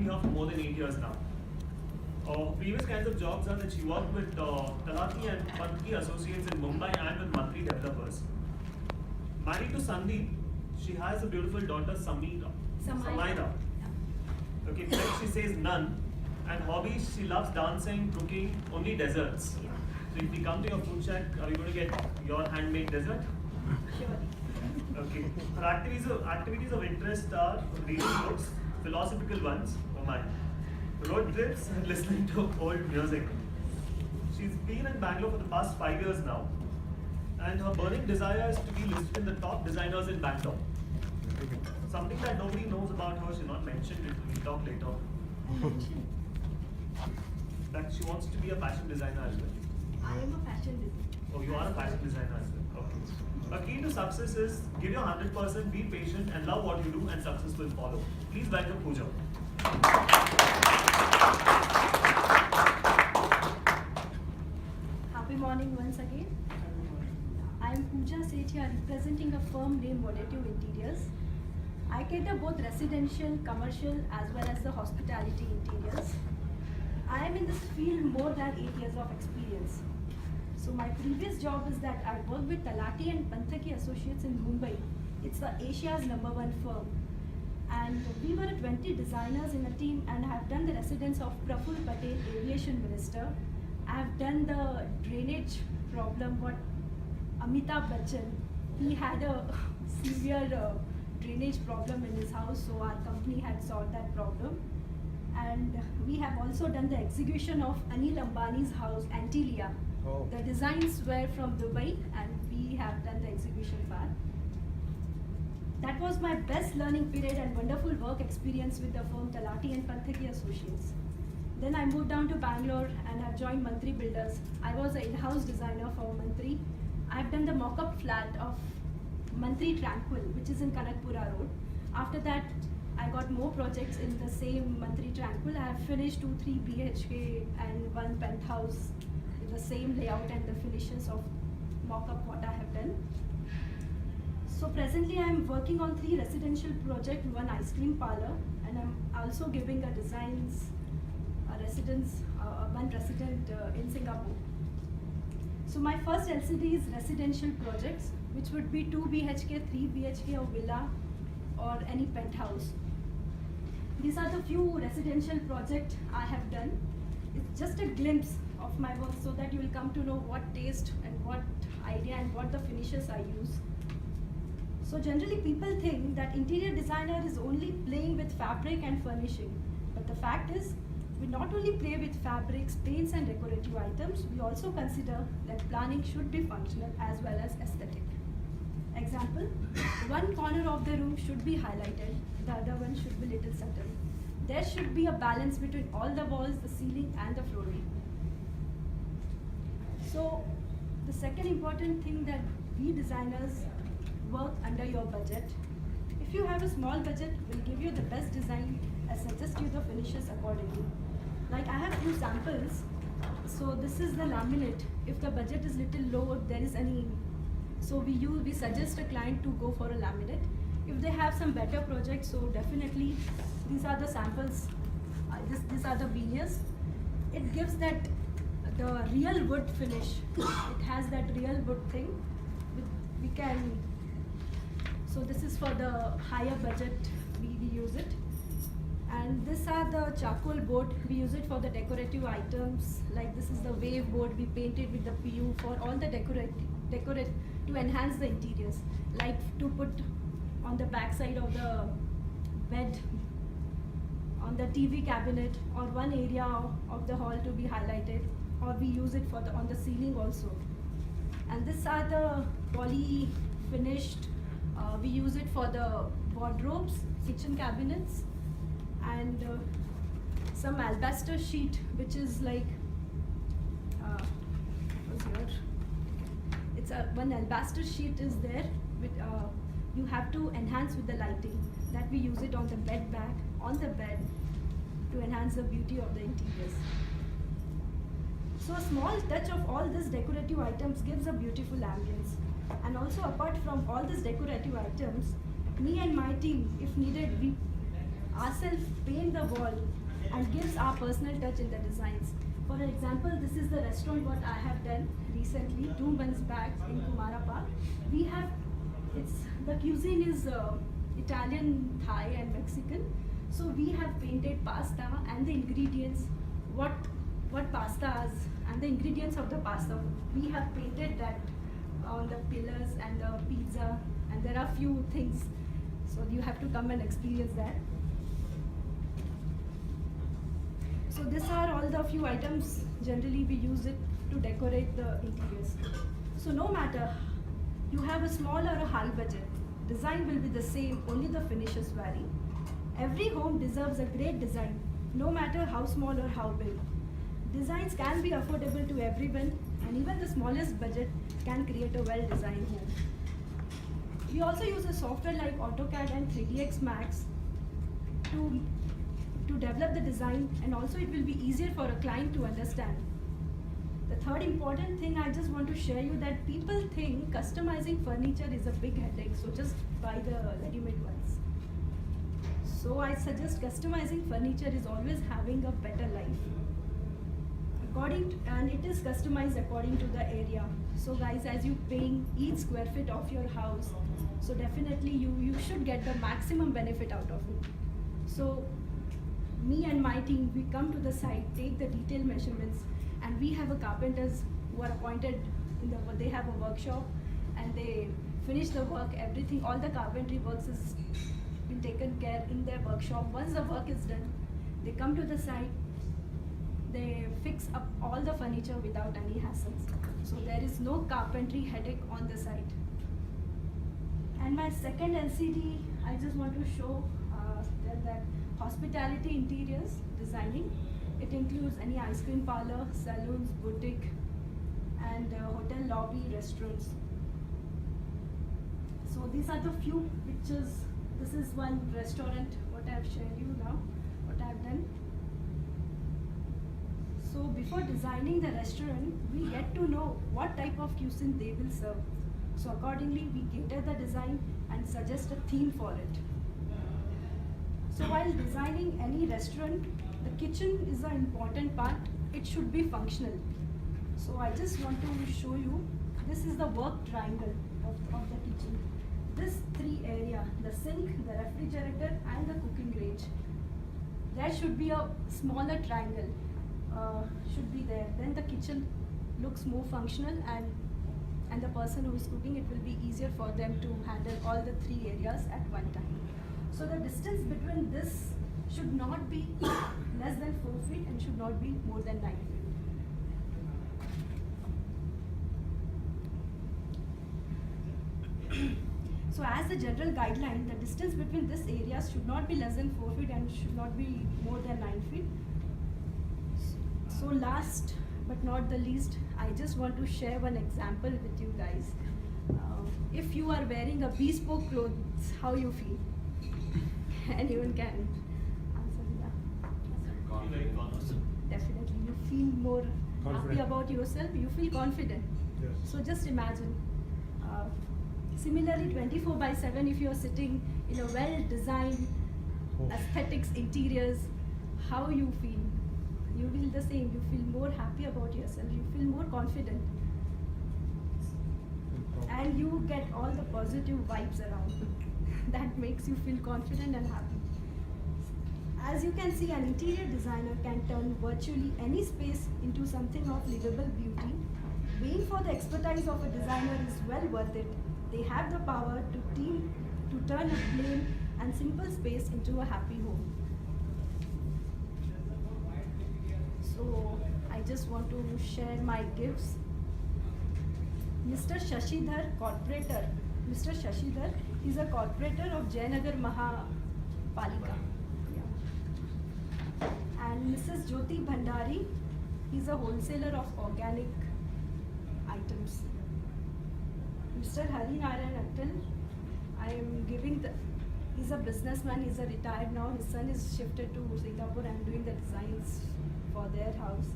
here for more than 8 years now. Previous kinds of jobs are that she worked with Talati and Pantki Associates in Mumbai and with Mantri developers. Married to Sandeep, she has a beautiful daughter Samaira. Okay, pet she says none. And hobbies, she loves dancing, cooking, only desserts. Yeah. So if we come to your food shack, are we going to get your handmade dessert? Surely. Okay. Her activities of interest are reading books, philosophical ones, oh my, road trips and listening to old music. She's been in Bangalore for the past 5 years now, and her burning desire is to be listed in the top designers in Bangalore. Something that nobody knows about her, she not mentioned it, we'll talk later. That she wants to be a fashion designer as well. I am a fashion designer. Oh, you are a fashion designer as well. Okay. A key to success is give your 100%, be patient, and love what you do, and success will follow. Please welcome Pooja. Happy morning once again. I am Pooja Sethia, representing a firm named Modative Interiors. I cater both residential, commercial, as well as the hospitality interiors. I am in this field more than 8 years of experience. So my previous job is that I worked with Talati and Pantki Associates in Mumbai. It's the Asia's #1 firm. And we were 20 designers in a team, and I have done the residence of Praful Patel, Aviation Minister. I have done the drainage problem, what Amitabh Bachchan, he had a severe drainage problem in his house, so our company had solved that problem. And we have also done the execution of Anil Ambani's house, Antilia. Oh. The designs were from Dubai, and we have done the execution part. That was my best learning period and wonderful work experience with the firm Talati and Pantki Associates. Then I moved down to Bangalore and have joined Mantri Builders. I was an in-house designer for Mantri. I have done the mock-up flat of Mantri Tranquil, which is in Kanakpura Road. After that, I got more projects in the same Mantri Tranquil. I have finished 2-3 BHK and 1 penthouse with the same layout and the finishes of mock-up what I have done. So presently I am working on 3 residential projects, 1 ice cream parlor, and I'm also giving a designs, a residence, 1 resident in Singapore. So my first LCD is residential projects, which would be 2 BHK, 3 BHK or villa or any penthouse. These are the few residential projects I have done. It's just a glimpse of my work so that you will come to know what taste and what idea and what the finishes I use. So generally people think that interior designer is only playing with fabric and furnishing. But the fact is, we not only play with fabrics, paints and decorative items, we also consider that planning should be functional as well as aesthetic. Example, one corner of the room should be highlighted, the other one should be little subtle. There should be a balance between all the walls, the ceiling and the flooring. So the second important thing that we designers work under your budget. If you have a small budget, we'll give you the best design and suggest you the finishes accordingly. Like I have few samples. So this is the laminate. If the budget is little low, there is any, so we suggest a client to go for a laminate. If they have some better projects, so definitely these are the samples. These are the veneers. It gives that the real wood finish. It has that real wood thing. We can. So this is for the higher budget, we use it. And these are the charcoal board, we use it for the decorative items. Like this is the wave board, we painted with the PU for all the decorate to enhance the interiors. Like to put on the back side of the bed, on the TV cabinet, or one area of the hall to be highlighted, or we use it for on the ceiling also. And these are the poly finished. We use it for the wardrobes, kitchen cabinets, and some alabaster sheet, which is like, what's here? It's one alabaster sheet is there. With, you have to enhance with the lighting. That we use it on the bed back, on the bed, to enhance the beauty of the interiors. So a small touch of all these decorative items gives a beautiful ambience. And also apart from all these decorative items, me and my team, if needed, ourselves paint the wall and gives our personal touch in the designs. For example, this is the restaurant what I have done recently, 2 months back in Kumara Park. We have, the cuisine is Italian, Thai and Mexican. So we have painted pasta and the ingredients, what pastas and the ingredients of the pasta. We have painted that on the pillars and the pizza, and there are few things. So you have to come and experience that. So these are all the few items. Generally we use it to decorate the interiors. So no matter you have a small or a high budget, design will be the same, only the finishes vary. Every home deserves a great design, no matter how small or how big. Designs can be affordable to everyone, and even the smallest budget can create a well-designed home. We also use a software like AutoCAD and 3ds Max to develop the design, and also it will be easier for a client to understand. The third important thing I just want to share you that people think customizing furniture is a big headache, so just buy the ready-made ones. So I suggest customizing furniture is always having a better life. And it is customized according to the area. So guys, as you paying each square feet of your house, so definitely you should get the maximum benefit out of it. So me and my team, we come to the site, take the detailed measurements, and we have a carpenters who are appointed they have a workshop, and they finish the work, everything, all the carpentry works is been taken care in their workshop. Once the work is done, they come to the site, they fix up all the furniture without any hassles. So there is no carpentry headache on the site. And my second LCD, I just want to show that hospitality interiors designing. It includes any ice cream parlor, saloons, boutique, and hotel lobby, restaurants. So these are the few pictures. This is one restaurant, what I have shared you now, what I have done. So before designing the restaurant, we get to know what type of cuisine they will serve. So accordingly, we cater the design and suggest a theme for it. So while designing any restaurant, the kitchen is an important part. It should be functional. So I just want to show you, this is the work triangle of the kitchen. This three area, the sink, the refrigerator and the cooking range. There should be a smaller triangle, should be there. Then the kitchen looks more functional, and the person who is cooking, it will be easier for them to handle all the three areas at one time. So the distance between this should not be less than 4 feet and should not be more than 9 feet. So as a general guideline, the distance between this areas should not be less than 4 feet and should not be more than 9 feet. So last but not the least, I just want to share one example with you guys. If you are wearing a bespoke clothes, how you feel? Anyone can answer that. Definitely, you feel more happy about yourself, you feel confident. Yes. So just imagine. Similarly, 24/7, if you are sitting in a well-designed aesthetics, interiors, how you feel? You feel the same. You feel more happy about yourself. You feel more confident. And you get all the positive vibes around. That makes you feel confident and happy. As you can see, an interior designer can turn virtually any space into something of livable beauty. Being for the expertise of a designer is well worth it. They have the power to turn a plain and simple space into a happy home. So I just want to share my gifts. Mr. Shashidhar, corporator. Mr. Shashidhar is a corporator of Jayanagar Mahapalika. Yeah. And Mrs. Jyoti Bhandari, he's a wholesaler of organic items. Mr. Hari Narayan Attal, I am giving he's a businessman, he's a retired now, his son is shifted to Singapore. I am doing the designs for their house.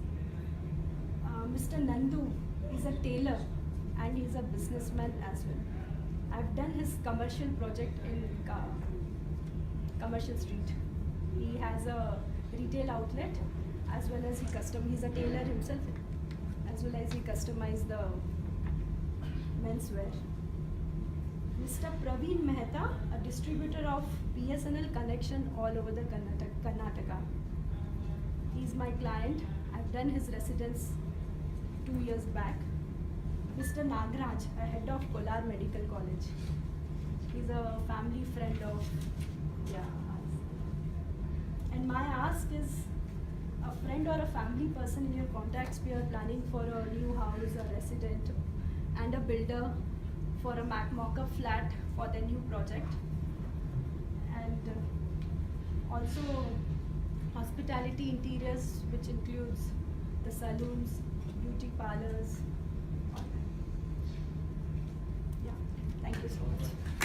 Mr. Nandu is a tailor and he's a businessman as well. I've done his commercial project in Commercial Street. has a retail outlet, as well as he's a tailor himself, as well as he customizes the menswear. Mr. Praveen Mehta, a distributor of BSNL connection all over the Karnataka. He's my client. I've done his residence 2 years back. Mr. Nagraj, a head of Kolar Medical College. He's a family friend of us. And my ask is, a friend or a family person in your contact sphere planning for a new house, a resident, and a builder for a mock-up flat for their new project. And also hospitality interiors, which includes the saloons, beauty parlors. All that. Yeah, thank you so much.